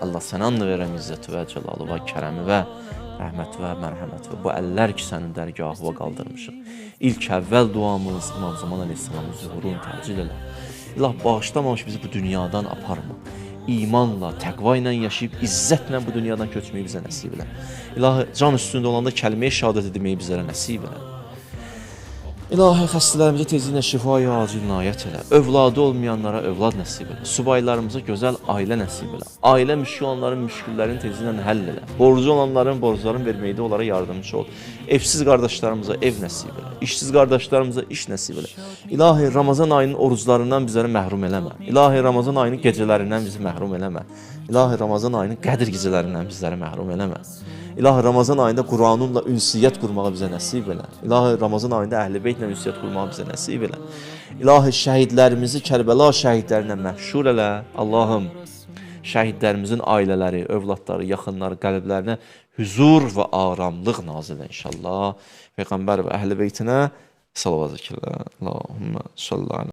Allah sənə and verəm izzəti və cəlalı və kərəmi və rəhməti və mərhəməti və bu əllər ki, sənin dərgahına qaldırmışıq. İlk əvvəl duamız İmam Zaman Əleyhisselamın zuhurunu təcil elə. İlah bağışlamamış bizi bu dünyadan aparma. İmanla, təqva ilə yaşayıb, izzətlə bu dünyadan köçməyi bizə nəsib elə. İlahi, can üstündə olanda kəlmə-i şəhadət etməyi bizlərə nəsib elə. İlahi, xəstələrimizə tezliklə şifa-i acil inayət elə. Övladı olmayanlara övlad nəsib elə. Subaylarımıza gözəl ailə nəsib elə. Ailə müşkül olanların müşküllərini tezliklə həll elə. Borcu olanların borclarını verməkdə onlara yardımcı ol. Evsiz qardaşlarımıza ev nəsib elə. İşsiz qardaşlarımıza iş nəsib elə. İlahi, Ramazan ayının oruclarından bizləri məhrum eləmə. İlahi, Ramazan ayının gecələrindən bizi məhrum eləmə. İlahi, Ramazan ayının qədir gecələrindən bizləri məhrum eləmə. İlahi, Ramazan ayında Quranunla ünsiyyət qurmağı bizə nəsib elə. İlahi, Ramazan ayında Əhl-i Beytlə ünsiyyət qurmağı bizə nəsib elə. İlahi, şəhidlərimizi Kərbəla şəhidlərinə məhşur elə. Allahım, şəhidlərimizin ailələri, övladları, yaxınları, qəlblərinə huzur və aramlıq nazil elə inşallah. Peyğəmbər və Əhl-i Beytinə salavat zikirlə. Allahümmə salli alə.